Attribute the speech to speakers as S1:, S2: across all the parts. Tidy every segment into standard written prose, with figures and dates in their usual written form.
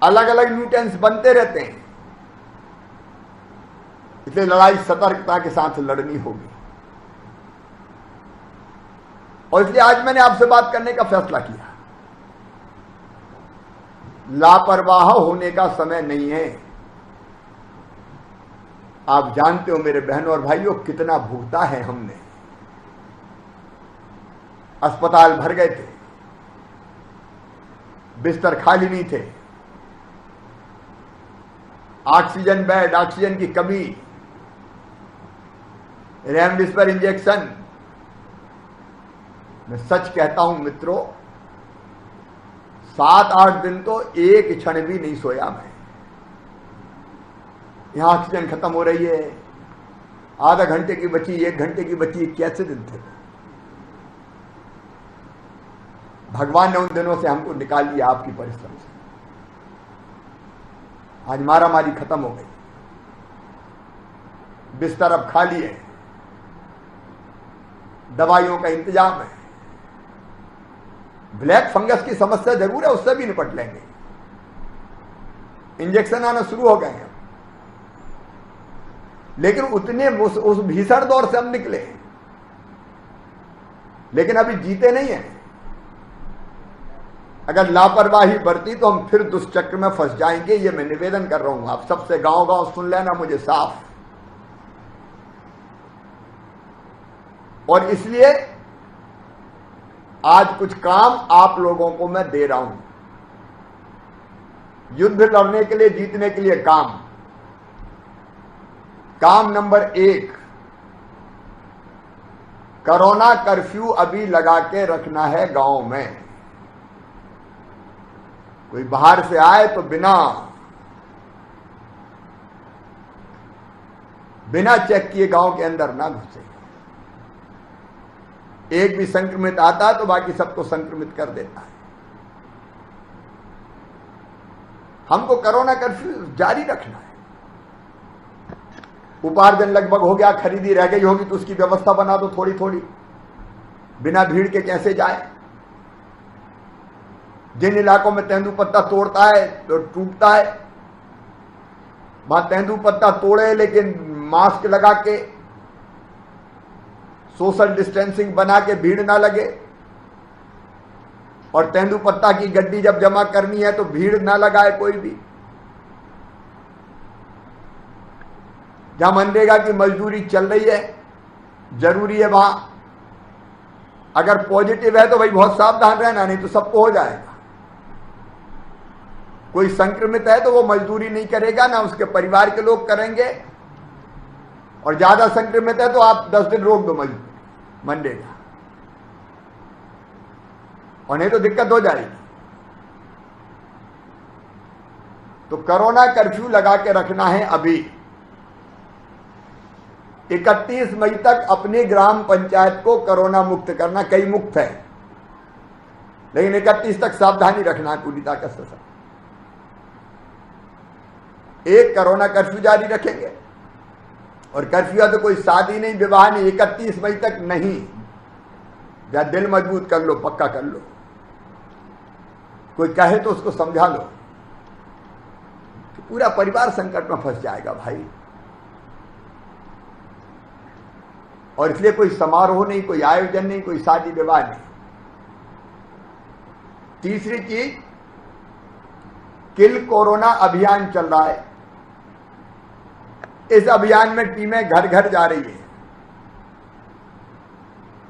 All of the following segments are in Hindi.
S1: अलग अलग म्यूटेंट्स बनते रहते हैं, इसलिए लड़ाई सतर्कता के साथ लड़नी होगी। और इसलिए आज मैंने आपसे बात करने का फैसला किया। लापरवाह होने का समय नहीं है। आप जानते हो मेरे बहनों और भाइयों, कितना भुगता है हमने। अस्पताल भर गए थे, बिस्तर खाली नहीं थे, ऑक्सीजन बेड, ऑक्सीजन की कमी, रेमडेसिविर इंजेक्शन। मैं सच कहता हूं मित्रों, 7-8 दिन तो एक क्षण भी नहीं सोया मैं। यहां ऑक्सीजन खत्म हो रही है, आधा घंटे की बची, 1 घंटे की बची, कैसे दिन थे। भगवान ने उन दिनों से हमको निकाल लिया आपकी परिश्रम से। आज मारामारी खत्म हो गई, बिस्तर अब खाली है, दवाइयों का इंतजाम है। ब्लैक फंगस की समस्या जरूर है, उससे भी निपट लेंगे। इंजेक्शन आना शुरू हो गए हैं, लेकिन उतने उस भीषण दौर से हम निकले, लेकिन अभी जीते नहीं हैं। अगर लापरवाही बरती तो हम फिर दुष्चक्र में फंस जाएंगे। ये मैं निवेदन कर रहा हूं आप सबसे, गांव गांव सुन लेना मुझे साफ। और इसलिए आज कुछ काम आप लोगों को मैं दे रहा हूं, युद्ध लड़ने के लिए, जीतने के लिए काम। काम नंबर 1, कोरोना कर्फ्यू अभी लगा के रखना है गांव में। कोई बाहर से आए तो बिना चेक किए गांव के अंदर ना घुसे। एक भी संक्रमित आता है तो बाकी सबको संक्रमित कर देता है। हमको कोरोना कर्फ्यू जारी रखना है। उपार्जन लगभग हो गया, खरीदी रह गई होगी तो उसकी व्यवस्था बना दो थोड़ी थोड़ी, बिना भीड़ के कैसे जाए। जिन इलाकों में तेंदुपत्ता तोड़ता है तो टूटता है, वहां तेंदुपत्ता तोड़े लेकिन मास्क लगा के, सोशल डिस्टेंसिंग बना के, भीड़ ना लगे। और तेंदुपत्ता की गड्डी जब जमा करनी है तो भीड़ ना लगाए कोई भी। जहां मनरेगा की मजदूरी चल रही है, जरूरी है वहां अगर पॉजिटिव है तो भाई बहुत सावधान रहना, नहीं तो सबको हो जाएगा। कोई संक्रमित है तो वो मजदूरी नहीं करेगा, ना उसके परिवार के लोग करेंगे। और ज्यादा संक्रमित है तो आप 10 दिन रोक दो मनरेगा, और नहीं तो दिक्कत हो जाएगी। तो कोरोना कर्फ्यू लगा के रखना है अभी। 31 मई तक अपनी ग्राम पंचायत को कोरोना मुक्त करना। कई मुक्त है, लेकिन 31 तक सावधानी रखना है पूरी ताकत से। एक कोरोना कर्फ्यू जारी रखेंगे, और कर्फ्यू है तो कोई शादी नहीं, विवाह नहीं, 31 मई तक नहीं। या दिल मजबूत कर लो, पक्का कर लो। कोई कहे तो उसको समझा लो, तो पूरा परिवार संकट में फंस जाएगा भाई। और इसलिए कोई समारोह नहीं, कोई आयोजन नहीं, कोई शादी विवाह नहीं। तीसरी चीज, किल कोरोना अभियान चल रहा है। इस अभियान में टीमें घर घर जा रही है,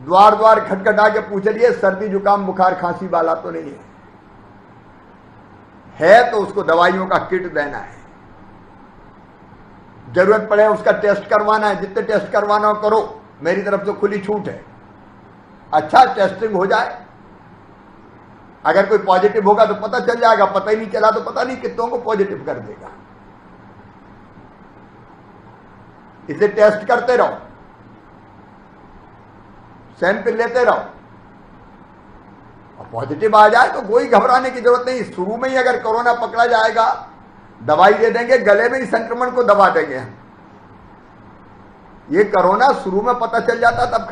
S1: द्वार द्वार खटखटा के पूछ रही है सर्दी जुकाम बुखार खांसी वाला तो नहीं है तो उसको दवाइयों का किट देना है। जरूरत पड़े उसका टेस्ट करवाना है, जितने टेस्ट करवाना हो करो, मेरी तरफ से खुली छूट है। अच्छा टेस्टिंग हो जाए, अगर कोई पॉजिटिव होगा तो पता चल जाएगा, पता ही नहीं चला तो पता नहीं कितनों को पॉजिटिव कर देगा। इसे टेस्ट करते रहो, सैंपल लेते रहो, और पॉजिटिव आ जाए तो कोई घबराने की जरूरत नहीं। शुरू में ही अगर कोरोना पकड़ा जाएगा, दवाई दे देंगे, गले में ही संक्रमण को दबा देंगे हम। ये कोरोना शुरू में पता चल जाता तब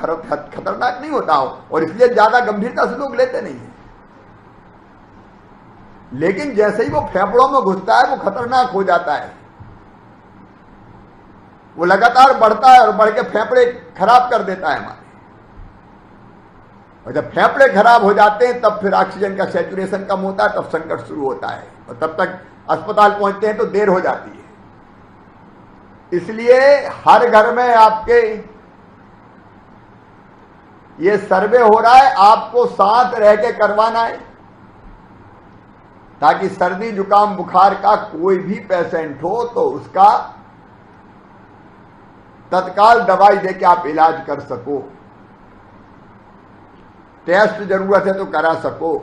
S1: खतरनाक नहीं होता हो, और इसलिए ज्यादा गंभीरता से लोग लेते नहीं है। लेकिन जैसे ही वो फेफड़ों में घुसता है वो खतरनाक हो जाता है, वो लगातार बढ़ता है और बढ़ के फेफड़े खराब कर देता है हमारे। और जब फेफड़े खराब हो जाते हैं तब फिर ऑक्सीजन का सैचुरेशन कम होता है, तब संकट शुरू होता है और तब तक अस्पताल पहुंचते हैं तो देर हो जाती है। इसलिए हर घर में आपके ये सर्वे हो रहा है, आपको साथ रह के करवाना है, ताकि सर्दी जुकाम बुखार का कोई भी पेशेंट हो तो उसका तत्काल दवाई देके आप इलाज कर सको, टेस्ट जरूरत है तो करा सको,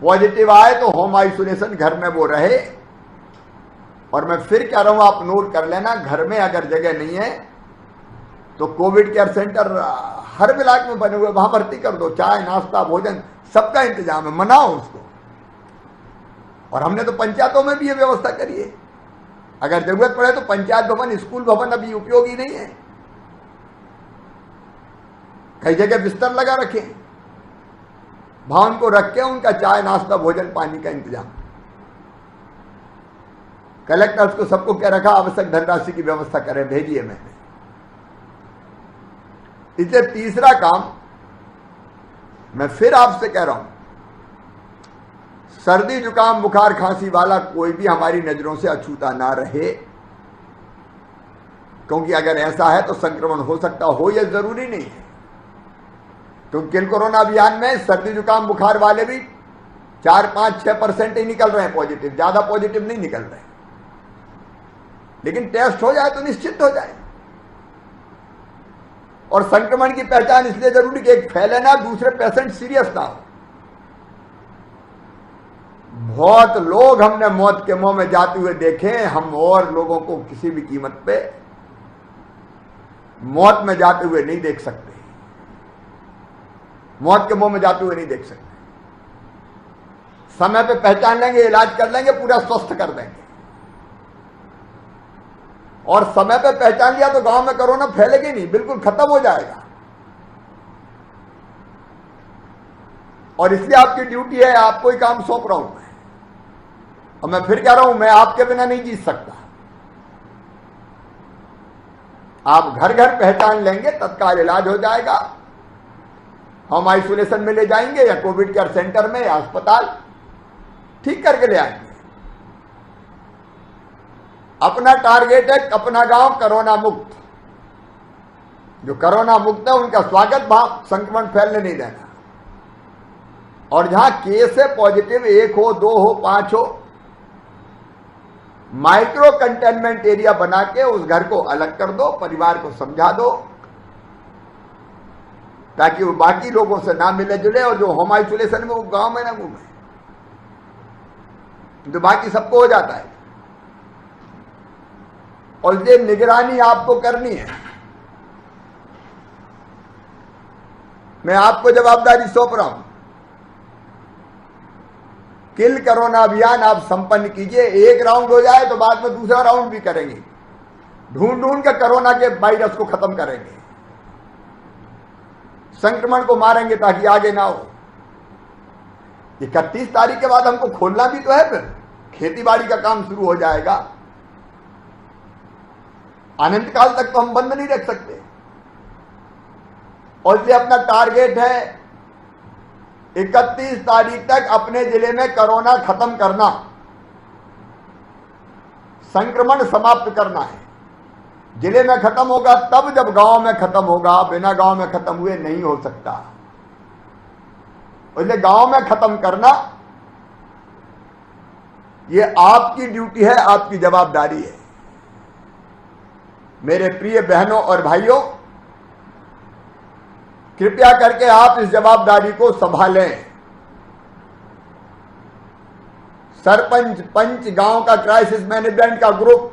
S1: पॉजिटिव आए तो होम आइसोलेशन घर में वो रहे। और मैं फिर कह रहा हूं, आप नोट कर लेना, घर में अगर जगह नहीं है तो कोविड केयर सेंटर हर ब्लॉक में बने हुए, वहां भर्ती कर दो, चाय नाश्ता भोजन सबका इंतजाम है, मनाओ उसको। और हमने तो पंचायतों में भी ये व्यवस्था करी है, अगर जरूरत पड़े तो पंचायत भवन स्कूल भवन अभी उपयोगी नहीं है, कई जगह बिस्तर लगा रखे, भवन को रख के उनका चाय नाश्ता भोजन पानी का इंतजाम। कलेक्टर्स को सबको कह रखा आवश्यक धनराशि की व्यवस्था करें, भेजिए मैंने। इससे तीसरा काम मैं फिर आपसे कह रहा हूं, सर्दी जुकाम बुखार खांसी वाला कोई भी हमारी नजरों से अछूता ना रहे, क्योंकि अगर ऐसा है तो संक्रमण हो सकता हो, यह जरूरी नहीं है। क्योंकि किल कोरोना अभियान में सर्दी जुकाम बुखार वाले भी 4, 5, 6% ही निकल रहे हैं पॉजिटिव, ज्यादा पॉजिटिव नहीं निकल रहे। लेकिन टेस्ट हो जाए तो निश्चित हो जाए। और संक्रमण की पहचान इसलिए जरूरी कि एक फैले ना, दूसरे पेशेंट सीरियस ना हो। बहुत लोग हमने मौत के मुंह में जाते हुए देखे, हम और लोगों को किसी भी कीमत पे मौत में जाते हुए नहीं देख सकते, मौत के मुंह में जाते हुए नहीं देख सकते। समय पे पहचान लेंगे, इलाज कर लेंगे, पूरा स्वस्थ कर देंगे। और समय पे पहचान लिया तो गांव में कोरोना फैलेगी नहीं, बिल्कुल खत्म हो जाएगा। और इसलिए आपकी ड्यूटी है, आपको ही काम सौंप रहा हूं मैं। और मैं फिर कह रहा हूं, मैं आपके बिना नहीं जीत सकता। आप घर घर पहचान लेंगे, तत्काल इलाज हो जाएगा, हम आइसोलेशन में ले जाएंगे या कोविड केयर सेंटर में या अस्पताल, ठीक करके ले आएंगे। अपना टारगेट है अपना गांव कोरोना मुक्त। जो कोरोना मुक्त है उनका स्वागत, वहां संक्रमण फैलने नहीं देना। और जहां केस है पॉजिटिव, 1 हो, 2 हो, 5 हो, माइक्रो कंटेनमेंट एरिया बना के उस घर को अलग कर दो, परिवार को समझा दो, ताकि वो बाकी लोगों से ना मिले जुले। और जो होम आइसोलेशन में वो गांव में ना घूमे, तो बाकी सबको हो जाता है। और ये निगरानी आपको करनी है, मैं आपको जवाबदारी सौंप रहा हूं। किल कोरोना अभियान आप संपन्न कीजिए। एक राउंड हो जाए तो बाद में दूसरा राउंड भी करेंगे, ढूंढ ढूंढ के कोरोना के वायरस को खत्म करेंगे, संक्रमण को मारेंगे ताकि आगे ना हो। 31 तारीख के बाद हमको खोलना भी तो है, फिर खेती बाड़ी का काम शुरू हो जाएगा। अनंत काल तक तो हम बंद नहीं रख सकते। और इसलिए अपना टारगेट है 31 तारीख तक अपने जिले में कोरोना खत्म करना, संक्रमण समाप्त करना है। जिले में खत्म होगा तब जब गांव में खत्म होगा, बिना गांव में खत्म हुए नहीं हो सकता। इसलिए गांव में खत्म करना ये आपकी ड्यूटी है, आपकी जवाबदारी है। मेरे प्रिय बहनों और भाइयों, कृपया करके आप इस जवाबदारी को संभालें। सरपंच, पंच, गांव का क्राइसिस मैनेजमेंट का ग्रुप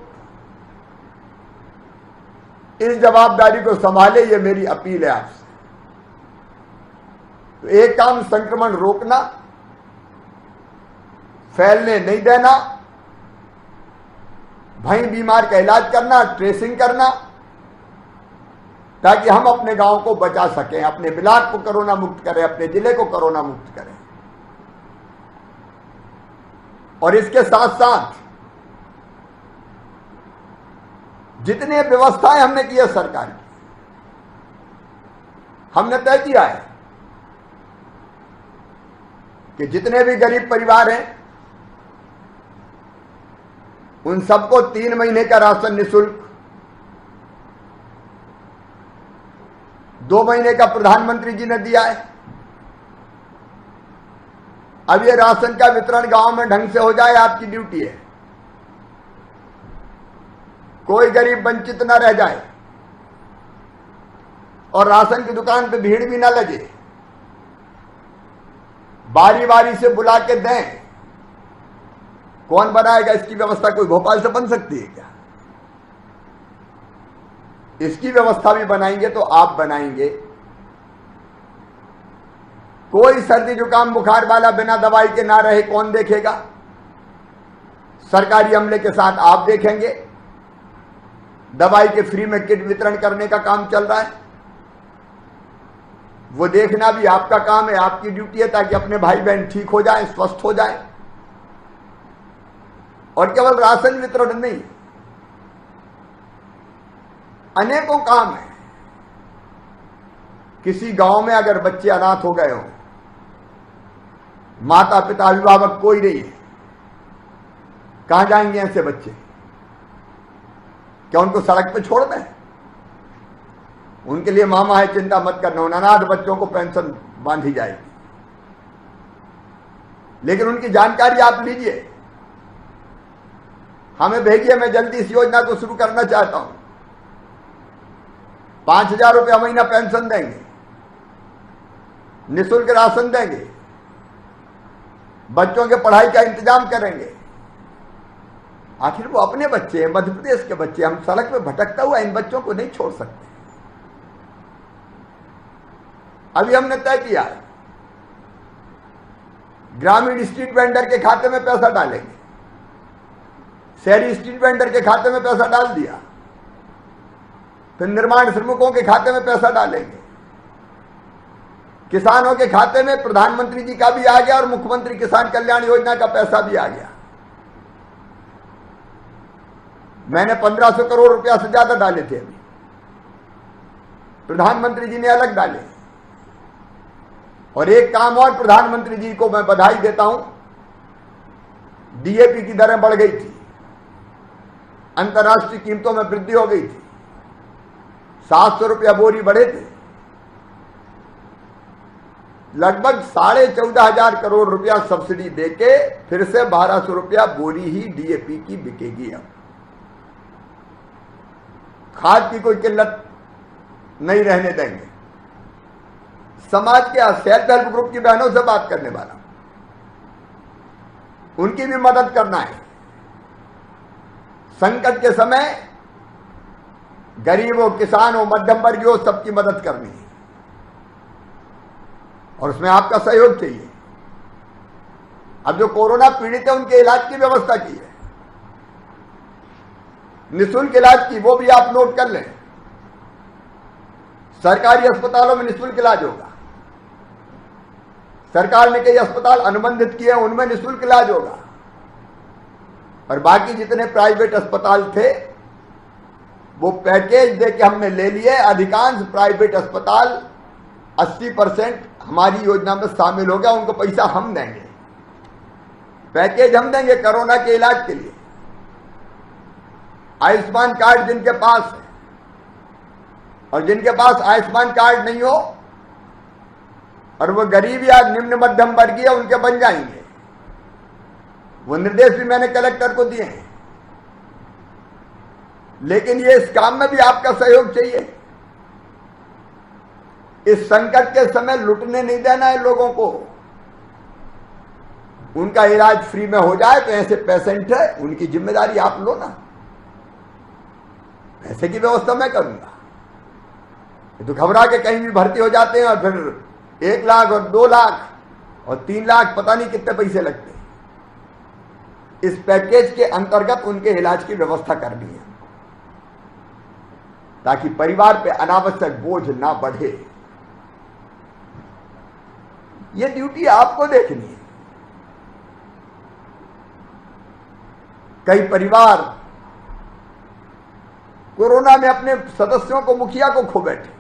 S1: इस जवाबदारी को संभाले, ये मेरी अपील है आपसे। तो एक काम संक्रमण रोकना, फैलने नहीं देना, वहीं बीमार का इलाज करना, ट्रेसिंग करना, ताकि हम अपने गांव को बचा सकें, अपने ब्लॉक को कोरोना मुक्त करें, अपने जिले को कोरोना मुक्त करें। और इसके साथ साथ जितने व्यवस्थाएं हमने की है सरकार की, हमने तय किया है कि जितने भी गरीब परिवार हैं उन सबको 3 महीने का राशन निःशुल्क, 2 महीने का प्रधानमंत्री जी ने दिया है। अब ये राशन का वितरण गांव में ढंग से हो जाए, आपकी ड्यूटी है। कोई गरीब वंचित न रह जाए और राशन की दुकान पे भीड़ भी ना लगे। बारी बारी से बुला के दें। कौन बनाएगा इसकी व्यवस्था? कोई भोपाल से बन सकती है क्या? इसकी व्यवस्था भी बनाएंगे तो आप बनाएंगे। कोई सर्दी जुकाम बुखार वाला बिना दवाई के ना रहे, कौन देखेगा? सरकारी अमले के साथ आप देखेंगे। दवाई के फ्री में किट वितरण करने का काम चल रहा है, वो देखना भी आपका काम है, आपकी ड्यूटी है, ताकि अपने भाई बहन ठीक हो जाए, स्वस्थ हो जाए। और केवल राशन वितरण नहीं, अनेकों काम है। किसी गांव में अगर बच्चे अनाथ हो गए हो, माता पिता अभिभावक कोई नहीं है, कहां जाएंगे ऐसे बच्चे? क्या उनको सड़क पे छोड़ दें? उनके लिए मामा है, चिंता मत करना, उन अनाथ बच्चों को पेंशन बांधी जाएगी। लेकिन उनकी जानकारी आप लीजिए, हमें भेजिए, मैं जल्दी इस योजना को शुरू करना चाहता हूं। 5,000 रुपया महीना पेंशन देंगे, निःशुल्क राशन देंगे, बच्चों के पढ़ाई का इंतजाम करेंगे। आखिर वो अपने बच्चे हैं, मध्य प्रदेश के बच्चे, हम सड़क पे भटकता हुआ इन बच्चों को नहीं छोड़ सकते। अभी हमने तय किया, ग्रामीण स्ट्रीट वेंडर के खाते में पैसा डालेंगे, शहरी स्ट्रीट वेंडर के खाते में पैसा डाल दिया, फिर निर्माण श्रमिकों के खाते में पैसा डालेंगे, किसानों के खाते में प्रधानमंत्री जी का भी आ गया और मुख्यमंत्री किसान कल्याण योजना का पैसा भी आ गया। मैंने 1500 करोड़ रुपया से ज्यादा डाले थे, अभी प्रधानमंत्री जी ने अलग डाले। और एक काम और, प्रधानमंत्री जी को मैं बधाई देता हूं, डीएपी की दरें बढ़ गई थी, अंतर्राष्ट्रीय कीमतों में वृद्धि हो गई थी, 700 रुपया बोरी बढ़े थे, लगभग 14,500 करोड़ रुपया सब्सिडी देके फिर से 1,200 रुपया बोरी ही डीएपी की बिकेगी। अब खाद की कोई किल्लत नहीं रहने देंगे। समाज के सेल्फ हेल्प ग्रुप की बहनों से बात करने वाला, उनकी भी मदद करना है। संकट के समय गरीब हो, किसान हो, मध्यम वर्ग हो, सबकी मदद करनी है और उसमें आपका सहयोग चाहिए। अब जो कोरोना पीड़ित है उनके इलाज की व्यवस्था की है, निःशुल्क इलाज की, वो भी आप नोट कर लें। सरकारी अस्पतालों में निःशुल्क इलाज होगा। सरकार ने कई अस्पताल अनुबंधित किए, उनमें निःशुल्क इलाज होगा। और बाकी जितने प्राइवेट अस्पताल थे वो पैकेज देके हमने ले लिए। अधिकांश प्राइवेट अस्पताल 80% हमारी योजना में शामिल हो गया, उनको पैसा हम देंगे, पैकेज हम देंगे कोरोना के इलाज के लिए। आयुष्मान कार्ड जिनके पास है और जिनके पास आयुष्मान कार्ड नहीं हो और वो गरीब या निम्न मध्यम वर्गीय, उनके बन जाएंगे। वो निर्देश भी मैंने कलेक्टर को दिए हैं। लेकिन ये इस काम में भी आपका सहयोग चाहिए। इस संकट के समय लुटने नहीं देना है लोगों को। उनका इलाज फ्री में हो जाए तो ऐसे पेशेंट है, उनकी जिम्मेदारी आप लो ना। पैसे की व्यवस्था मैं करूंगा। तो घबरा के कहीं भी भर्ती हो जाते हैं और फिर 1 लाख और 2 लाख और 3 लाख, पता नहीं कितने पैसे लगते हैं। इस पैकेज के अंतर्गत उनके इलाज की व्यवस्था करनी है ताकि परिवार पे अनावश्यक बोझ ना बढ़े। ये ड्यूटी आपको देखनी है। कई परिवार कोरोना में अपने सदस्यों को, मुखिया को खो बैठे।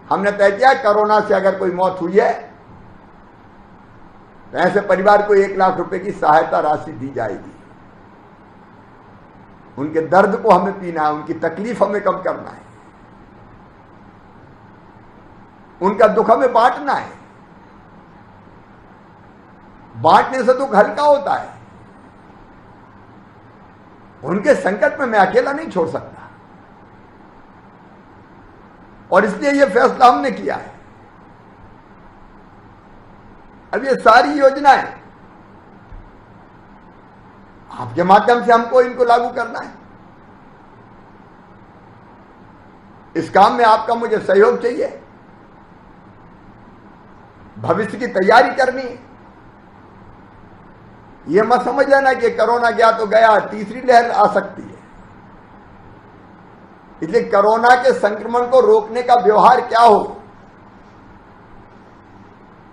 S1: हमने तय किया कोरोना से अगर कोई मौत हुई है तो ऐसे परिवार को 1 लाख रुपए की सहायता राशि दी जाएगी। उनके दर्द को हमें पीना है, उनकी तकलीफ हमें कम करना है, उनका दुख हमें बांटना है। बांटने से दुख हल्का होता है। उनके संकट में मैं अकेला नहीं छोड़ सकता, और इसलिए यह फैसला हमने किया है। अब ये सारी योजनाएं आपके माध्यम से हमको इनको लागू करना है। इस काम में आपका मुझे सहयोग चाहिए, भविष्य की तैयारी करनी है। यह मत समझ लेना कि कोरोना गया तो गया, तीसरी लहर आ सकती है। इसलिए कोरोना के संक्रमण को रोकने का व्यवहार क्या हो,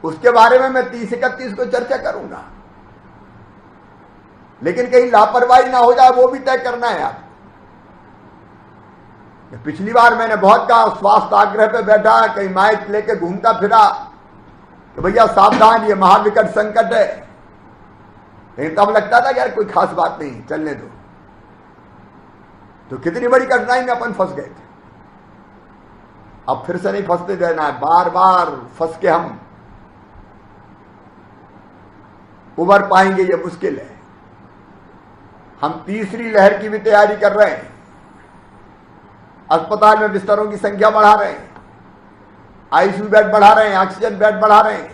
S1: उसके बारे में मैं 30-31 को चर्चा करूंगा। लेकिन कहीं लापरवाही ना हो जाए, वो भी तय करना है आप। पिछली बार मैंने बहुत कहा, स्वास्थ्य आग्रह पे बैठा, कहीं माइक लेके घूमता फिरा तो भैया सावधान, ये महाविकट संकट है। लेकिन तब लगता था यार कोई खास बात नहीं, चलने दो। तो कितनी बड़ी कठिनाई में अपन फंस गए थे। अब फिर से नहीं फंसते देना है। बार बार फंस के हम उबर पाएंगे, ये मुश्किल है। हम तीसरी लहर की भी तैयारी कर रहे हैं। अस्पताल में बिस्तरों की संख्या बढ़ा रहे हैं, आईसीयू बेड बढ़ा रहे हैं, ऑक्सीजन बेड बढ़ा रहे हैं।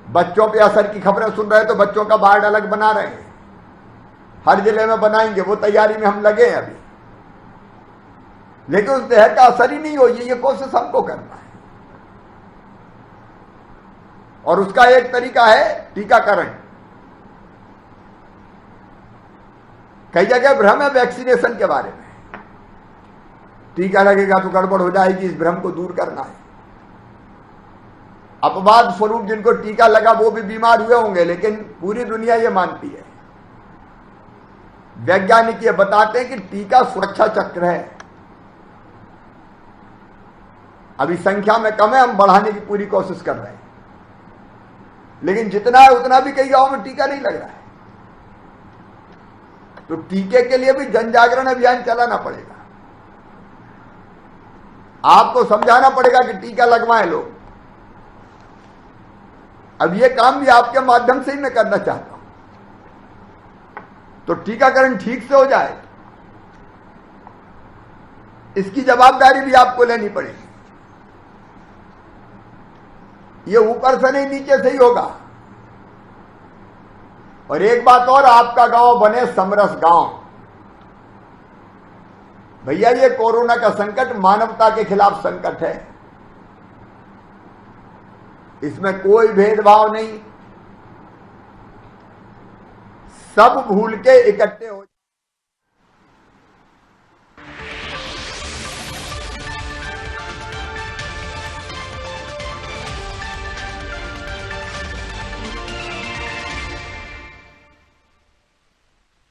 S1: बच्चों पे असर की खबरें सुन रहे हैं तो बच्चों का वार्ड अलग बना रहे हैं। हर जिले में बनाएंगे, वो तैयारी में हम लगे हैं अभी। लेकिन उस लहर का असर ही नहीं हो, ये कोशिश हमको करना है। और उसका एक तरीका है टीकाकरण। कई जगह भ्रम है वैक्सीनेशन के बारे में। टीका लगेगा तो गड़बड़ हो जाएगी, इस भ्रम को दूर करना है। अपवाद स्वरूप जिनको टीका लगा वो भी बीमार हुए होंगे, लेकिन पूरी दुनिया ये मानती है, वैज्ञानिक ये बताते हैं कि टीका सुरक्षा चक्र है। अभी संख्या में कम है, हम बढ़ाने की पूरी कोशिश कर रहे हैं। लेकिन जितना है उतना भी कई गांवों में टीका नहीं लग रहा है। तो टीके के लिए भी जन जागरण अभियान चलाना पड़ेगा। आपको समझाना पड़ेगा कि टीका लगवाएं लोग। अब ये काम भी आपके माध्यम से ही मैं करना चाहता हूं। तो टीकाकरण ठीक से हो जाए, इसकी जवाबदारी भी आपको लेनी पड़ेगी। ये ऊपर से नहीं, नीचे से ही होगा। और एक बात और, आपका गांव बने समरस गांव। भैया ये कोरोना का संकट मानवता के खिलाफ संकट है। इसमें कोई भेदभाव नहीं, सब भूल के इकट्ठे हो